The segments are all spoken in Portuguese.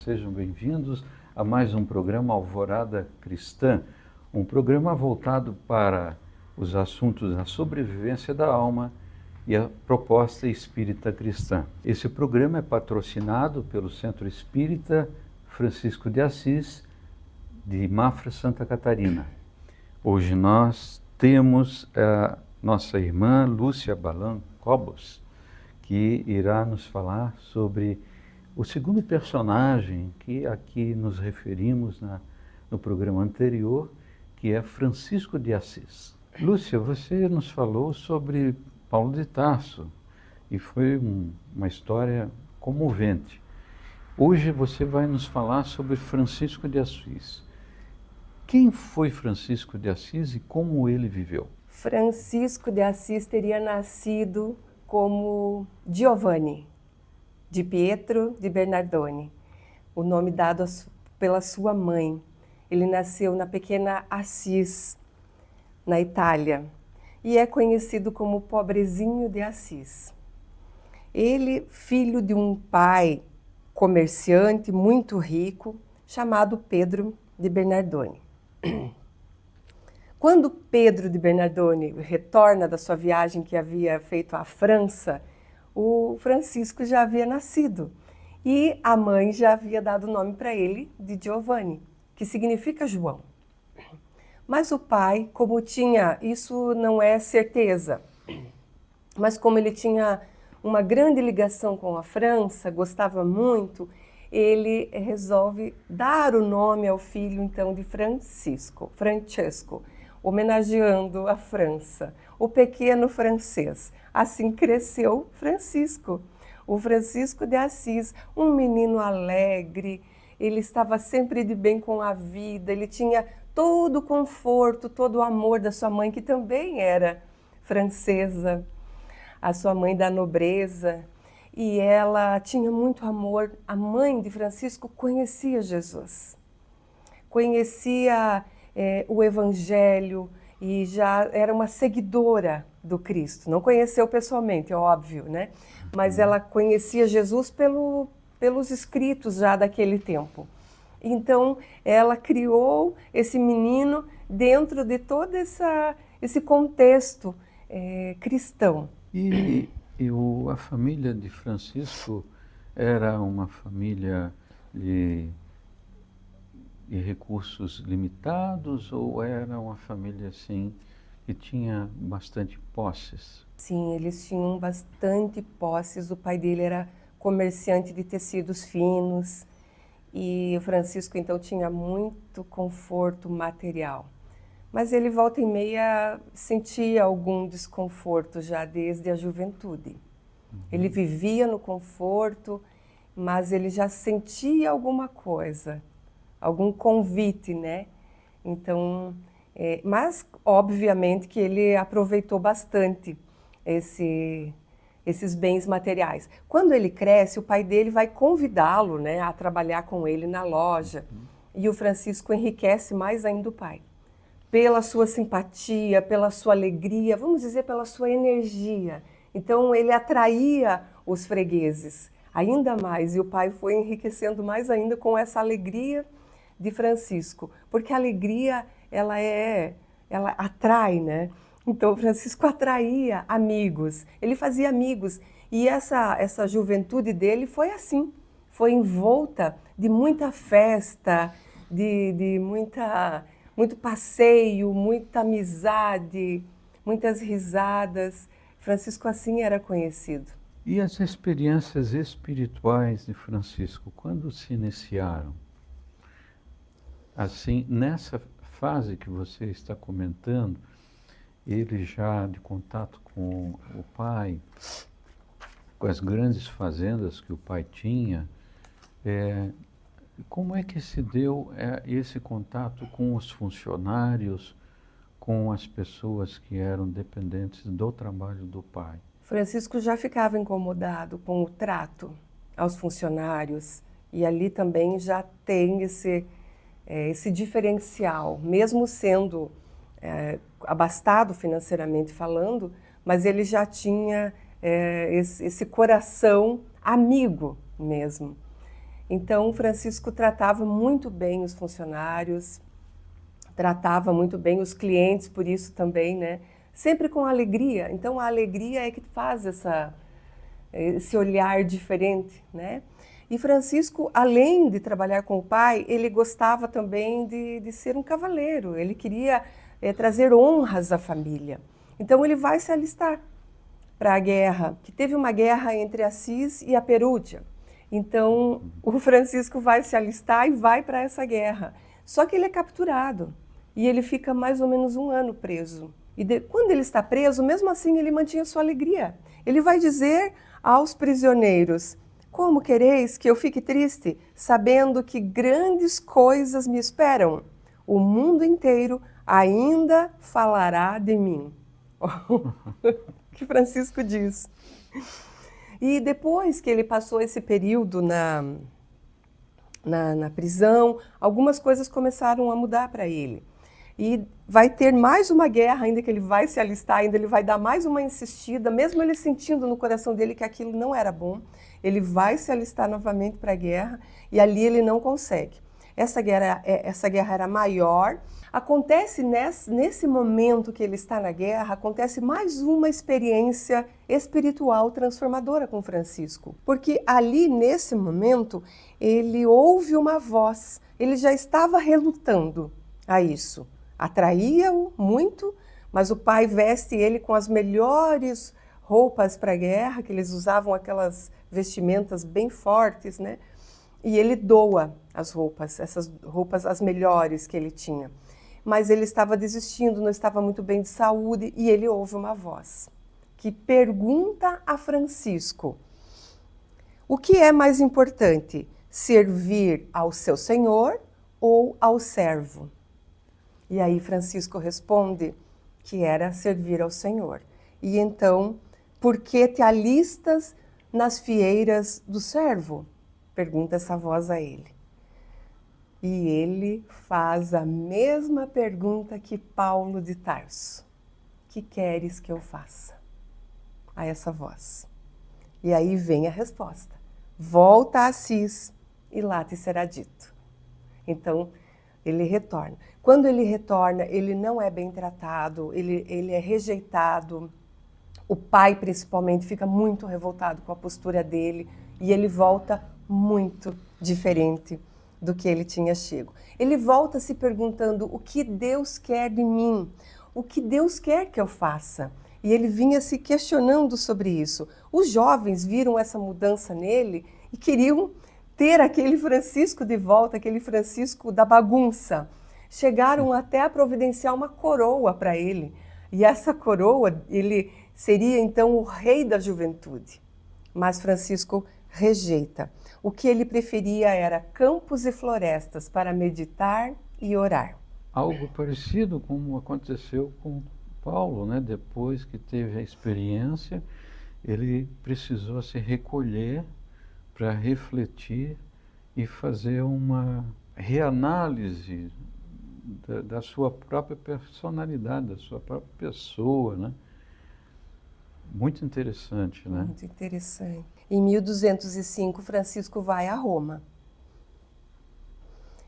sejam bem-vindos a mais um programa Alvorada Cristã, um programa voltado para os assuntos da sobrevivência da alma e a proposta espírita cristã. Esse programa é patrocinado pelo Centro Espírita Francisco de Assis, de Mafra, Santa Catarina. Hoje nós temos a nossa irmã Lúcia Balan Cobos, que irá nos falar sobre o segundo personagem que aqui nos referimos no programa anterior, que é Francisco de Assis. Lúcia, você nos falou sobre Paulo de Tarso e foi uma história comovente. Hoje você vai nos falar sobre Francisco de Assis. Quem foi Francisco de Assis e como ele viveu? Francisco de Assis teria nascido como Giovanni, de Pietro di Bernardone, o nome dado pela sua mãe. Ele nasceu na pequena Assis, na Itália, e é conhecido como Pobrezinho de Assis. Ele, filho de um pai comerciante muito rico, chamado Pedro de Bernardone. Quando Pedro de Bernardone retorna da sua viagem que havia feito à França, o Francisco já havia nascido e a mãe já havia dado o nome para ele de Giovanni, que significa João. Mas o pai, como tinha, isso não é certeza, mas como ele tinha uma grande ligação com a França, gostava muito, ele resolve dar o nome ao filho então de Francesco, homenageando a França, o pequeno francês. Assim cresceu Francisco, o Francisco de Assis, um menino alegre, ele estava sempre de bem com a vida, ele tinha todo o conforto, todo o amor da sua mãe, que também era francesa, a sua mãe da nobreza, e ela tinha muito amor. A mãe de Francisco conhecia Jesus, conhecia o Evangelho e já era uma seguidora do Cristo. Não conheceu pessoalmente, é óbvio, né? Mas ela conhecia Jesus pelos escritos já daquele tempo. Então, ela criou esse menino dentro de todo esse contexto cristão. A família de Francisco era uma família de recursos limitados ou era uma família assim que tinha bastante posses? Sim, eles tinham bastante posses. O pai dele era comerciante de tecidos finos e o Francisco então tinha muito conforto material. Mas ele volta e meia sentia algum desconforto já desde a juventude. Ele vivia no conforto, mas ele já sentia alguma coisa, algum convite, né? Então, mas obviamente que ele aproveitou bastante esses bens materiais. Quando ele cresce, o pai dele vai convidá-lo, né, a trabalhar com ele na loja, e o Francisco enriquece mais ainda o pai. Pela sua simpatia, pela sua alegria, vamos dizer, pela sua energia. Então, ele atraía os fregueses ainda mais, e o pai foi enriquecendo mais ainda com essa alegria de Francisco, porque a alegria, ela atrai, né? Então, Francisco atraía amigos, ele fazia amigos, e essa juventude dele foi assim, foi envolta de muita festa, de muito passeio, muita amizade, muitas risadas. Francisco assim era conhecido. E as experiências espirituais de Francisco, quando se iniciaram? Assim, nessa fase que você está comentando, ele já de contato com o pai, com as grandes fazendas que o pai tinha, como é que se deu esse contato com os funcionários, com as pessoas que eram dependentes do trabalho do pai? Francisco já ficava incomodado com o trato aos funcionários e ali também já tem esse diferencial, mesmo sendo abastado financeiramente falando, mas ele já tinha esse coração amigo mesmo. Então, Francisco tratava muito bem os funcionários, tratava muito bem os clientes, por isso também, né? Sempre com alegria. Então, a alegria é que faz esse olhar diferente, né? E Francisco, além de trabalhar com o pai, ele gostava também de ser um cavaleiro. Ele queria trazer honras à família. Então, ele vai se alistar para a guerra, que teve uma guerra entre Assis e a Perúdia. Então, o Francisco vai se alistar e vai para essa guerra. Só que ele é capturado e ele fica mais ou menos 1 ano preso. E quando ele está preso, mesmo assim, ele mantinha sua alegria. Ele vai dizer aos prisioneiros: como quereis que eu fique triste, sabendo que grandes coisas me esperam? O mundo inteiro ainda falará de mim. Que Francisco diz. E depois que ele passou esse período na prisão, algumas coisas começaram a mudar para ele. E vai ter mais uma guerra, ainda que ele vai se alistar, ainda ele vai dar mais uma insistida, mesmo ele sentindo no coração dele que aquilo não era bom, ele vai se alistar novamente para a guerra e ali ele não consegue. Essa guerra era maior. Acontece nesse momento que ele está na guerra, acontece mais uma experiência espiritual transformadora com Francisco. Porque ali, nesse momento, ele ouve uma voz. Ele já estava relutando a isso. Atraía-o muito, mas o pai veste ele com as melhores roupas para a guerra, que eles usavam aquelas vestimentas bem fortes, né? E ele doa as roupas, essas roupas as melhores que ele tinha. Mas ele estava desistindo, não estava muito bem de saúde, e ele ouve uma voz que pergunta a Francisco: o que é mais importante, servir ao seu senhor ou ao servo? E aí Francisco responde que era servir ao Senhor. E então, por que te alistas nas fieiras do servo? Pergunta essa voz a ele. E ele faz a mesma pergunta que Paulo de Tarso. Que queres que eu faça? A essa voz. E aí vem a resposta. Volta a Assis e lá te será dito. Então, ele retorna. Quando ele retorna, ele não é bem tratado, ele é rejeitado. O pai, principalmente, fica muito revoltado com a postura dele e ele volta muito diferente do que ele tinha chego. Ele volta se perguntando: o que Deus quer de mim? O que Deus quer que eu faça? E ele vinha se questionando sobre isso. Os jovens viram essa mudança nele e queriam ter aquele Francisco de volta, aquele Francisco da bagunça. Chegaram até a providenciar uma coroa para ele. E essa coroa, ele seria então o rei da juventude. Mas Francisco rejeita. O que ele preferia era campos e florestas para meditar e orar. Algo parecido como aconteceu com Paulo, né? Depois que teve a experiência, ele precisou se recolher para refletir e fazer uma reanálise da sua própria personalidade, da sua própria pessoa, né? Muito interessante, né? Muito interessante. Em 1205, Francisco vai a Roma.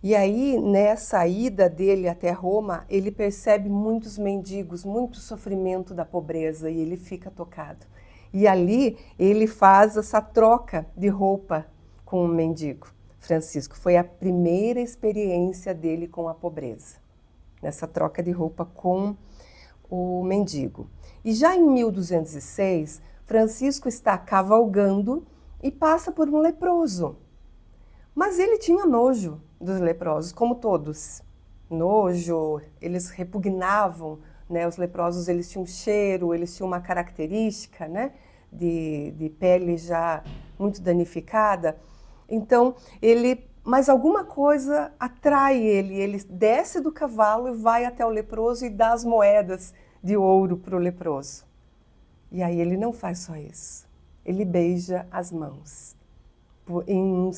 E aí, nessa ida dele até Roma, ele percebe muitos mendigos, muito sofrimento da pobreza, e ele fica tocado. E ali, ele faz essa troca de roupa com o mendigo. Francisco, foi a primeira experiência dele com a pobreza, nessa troca de roupa com o mendigo. E já em 1206, Francisco está cavalgando e passa por um leproso. Mas ele tinha nojo dos leprosos, como todos. Nojo, eles repugnavam, né? Os leprosos, eles tinham cheiro, eles tinham uma característica, né? de pele já muito danificada. Então, mas alguma coisa atrai ele desce do cavalo e vai até o leproso e dá as moedas de ouro para o leproso. E aí ele não faz só isso, ele beija as mãos, em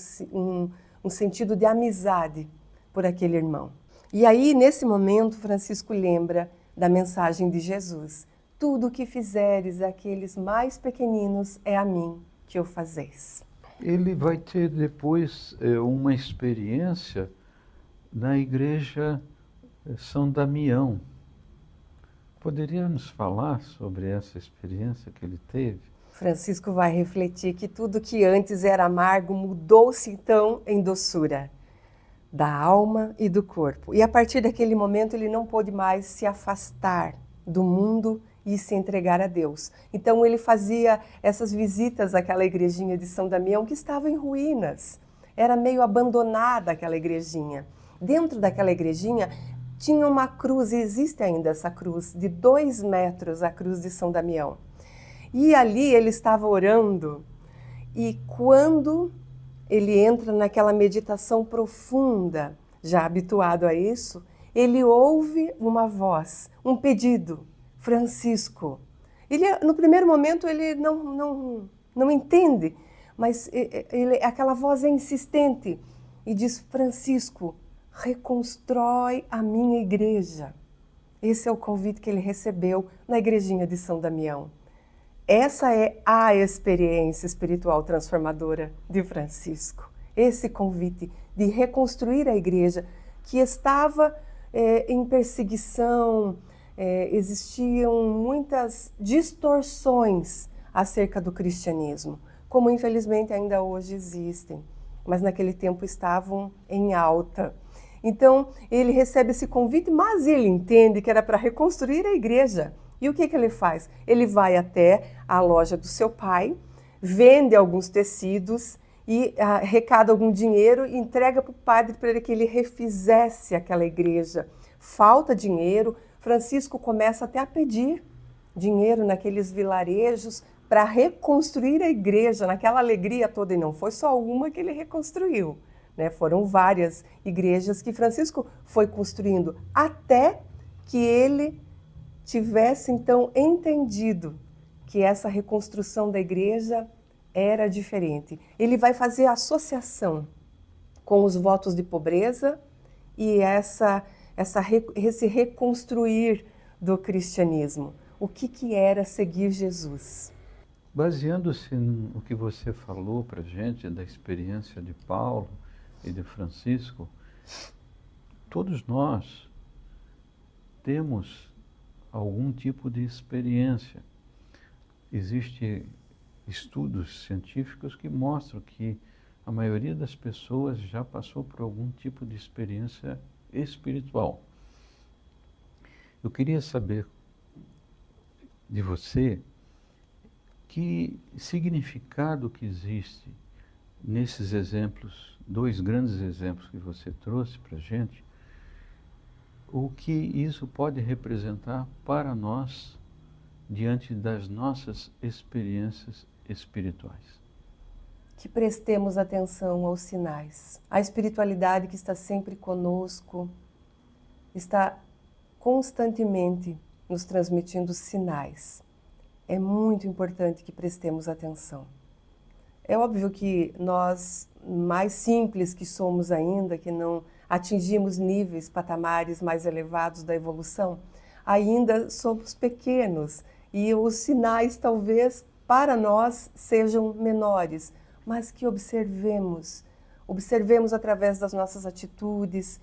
um sentido de amizade por aquele irmão. E aí, nesse momento, Francisco lembra da mensagem de Jesus: tudo o que fizeres àqueles mais pequeninos é a mim que o fazeis. Ele vai ter depois uma experiência na igreja São Damião. Poderia nos falar sobre essa experiência que ele teve? Francisco vai refletir que tudo que antes era amargo mudou-se então em doçura da alma e do corpo. E a partir daquele momento ele não pôde mais se afastar do mundo e se entregar a Deus. Então ele fazia essas visitas àquela igrejinha de São Damião que estava em ruínas. Era meio abandonada aquela igrejinha. Dentro daquela igrejinha tinha uma cruz, e existe ainda essa cruz, de 2 metros, a cruz de São Damião. E ali ele estava orando, e quando ele entra naquela meditação profunda, já habituado a isso, ele ouve uma voz, um pedido: Francisco. No primeiro momento ele não entende, mas aquela voz é insistente e diz: Francisco, reconstrói a minha igreja. Esse é o convite que ele recebeu na igrejinha de São Damião. Essa é a experiência espiritual transformadora de Francisco. Esse convite de reconstruir a igreja que estava em perseguição, existiam muitas distorções acerca do cristianismo, como infelizmente ainda hoje existem, mas naquele tempo estavam em alta. Então ele recebe esse convite, mas ele entende que era para reconstruir a igreja. E o que ele faz? Ele vai até a loja do seu pai, vende alguns tecidos e arrecada algum dinheiro e entrega para o padre para que ele refizesse aquela igreja. Falta dinheiro, Francisco começa até a pedir dinheiro naqueles vilarejos para reconstruir a igreja, naquela alegria toda. E não foi só uma que ele reconstruiu, né? Foram várias igrejas que Francisco foi construindo até que ele tivesse então entendido que essa reconstrução da igreja era diferente. Ele vai fazer a associação com os votos de pobreza e esse reconstruir do cristianismo. O que era seguir Jesus? Baseando-se no que você falou para a gente, da experiência de Paulo e de Francisco, todos nós temos algum tipo de experiência. Existem estudos científicos que mostram que a maioria das pessoas já passou por algum tipo de experiência espiritual. Eu queria saber de você que significado que existe nesses exemplos, 2 grandes exemplos que você trouxe para a gente, o que isso pode representar para nós diante das nossas experiências espirituais. Que prestemos atenção aos sinais. A espiritualidade que está sempre conosco está constantemente nos transmitindo sinais. É muito importante que prestemos atenção. É óbvio que nós, mais simples que somos ainda, que não atingimos níveis, patamares mais elevados da evolução, ainda somos pequenos e os sinais talvez para nós sejam menores, mas que observemos através das nossas atitudes,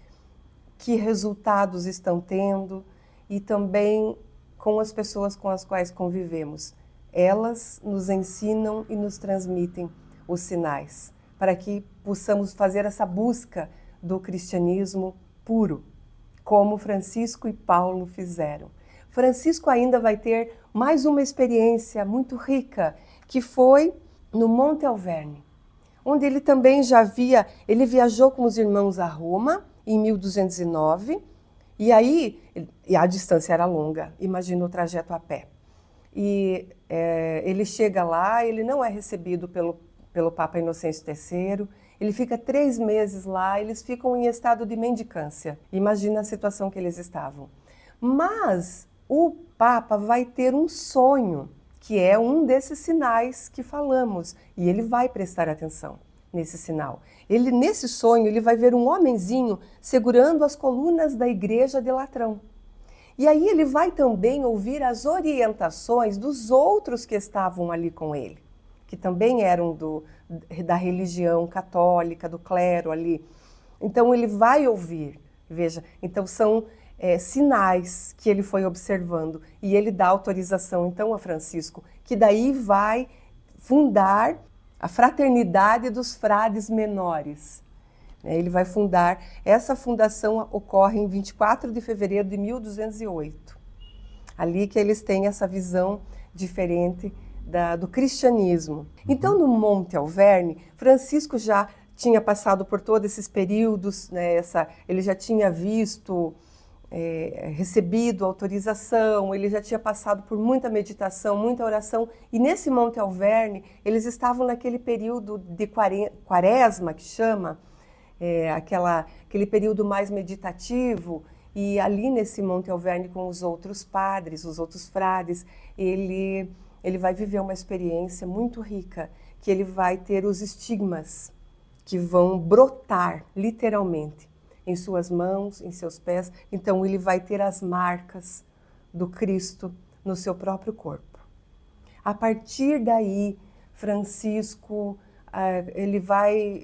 que resultados estão tendo e também com as pessoas com as quais convivemos. Elas nos ensinam e nos transmitem os sinais, para que possamos fazer essa busca do cristianismo puro, como Francisco e Paulo fizeram. Francisco ainda vai ter mais uma experiência muito rica, que foi no Monte Alverne, onde ele também ele viajou com os irmãos a Roma em 1209, e aí a distância era longa, imagina o trajeto a pé. E ele chega lá, ele não é recebido pelo Papa Inocêncio III, ele fica 3 meses lá, eles ficam em estado de mendicância. Imagina a situação que eles estavam. Mas o Papa vai ter um sonho, que é um desses sinais que falamos, e ele vai prestar atenção nesse sinal. Nesse sonho, ele vai ver um homenzinho segurando as colunas da igreja de Latrão. E aí ele vai também ouvir as orientações dos outros que estavam ali com ele, que também eram da religião católica, do clero ali. Então ele vai ouvir, veja, então são sinais que ele foi observando e ele dá autorização então a Francisco, que daí vai fundar a Fraternidade dos Frades Menores. Ele vai fundar, essa fundação ocorre em 24 de fevereiro de 1208. Ali que eles têm essa visão diferente do cristianismo. Então, no Monte Alverne, Francisco já tinha passado por todos esses períodos, né, ele já tinha visto, recebido autorização, ele já tinha passado por muita meditação, muita oração, e nesse Monte Alverne, eles estavam naquele período de quaresma, que chama, aquele período mais meditativo, e ali nesse Monte Alverne com os outros padres, os outros frades, ele vai viver uma experiência muito rica, que ele vai ter os estigmas que vão brotar, literalmente, em suas mãos, em seus pés. Então ele vai ter as marcas do Cristo no seu próprio corpo. A partir daí, Francisco, ele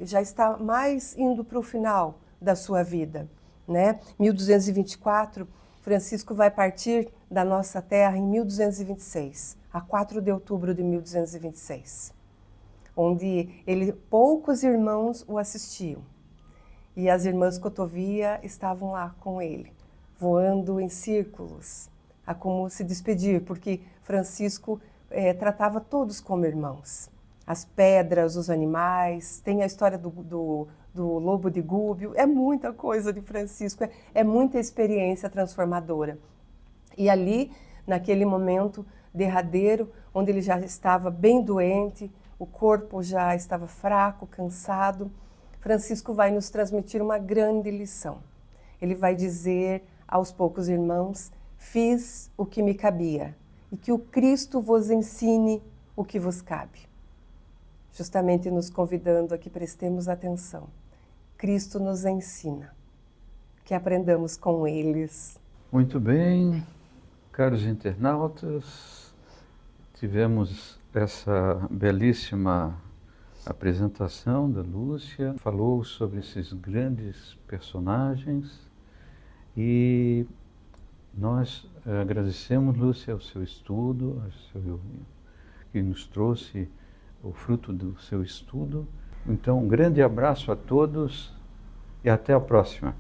já está mais indo para o final da sua vida, né? 1224, Francisco vai partir da nossa terra em 1226, a 4 de outubro de 1226, onde poucos irmãos o assistiam. E as irmãs Cotovia estavam lá com ele, voando em círculos, a como se despedir, porque Francisco tratava todos como irmãos. As pedras, os animais, tem a história do lobo de Gúbio, é muita coisa de Francisco, é muita experiência transformadora. E ali, naquele momento derradeiro, onde ele já estava bem doente, o corpo já estava fraco, cansado, Francisco vai nos transmitir uma grande lição. Ele vai dizer aos poucos irmãos: fiz o que me cabia, e que o Cristo vos ensine o que vos cabe. Justamente nos convidando a que prestemos atenção. Cristo nos ensina, que aprendamos com eles. Muito bem, caros internautas, tivemos essa belíssima apresentação da Lúcia, falou sobre esses grandes personagens e nós agradecemos, Lúcia, o seu estudo, que nos trouxe o fruto do seu estudo. Então, um grande abraço a todos e até a próxima.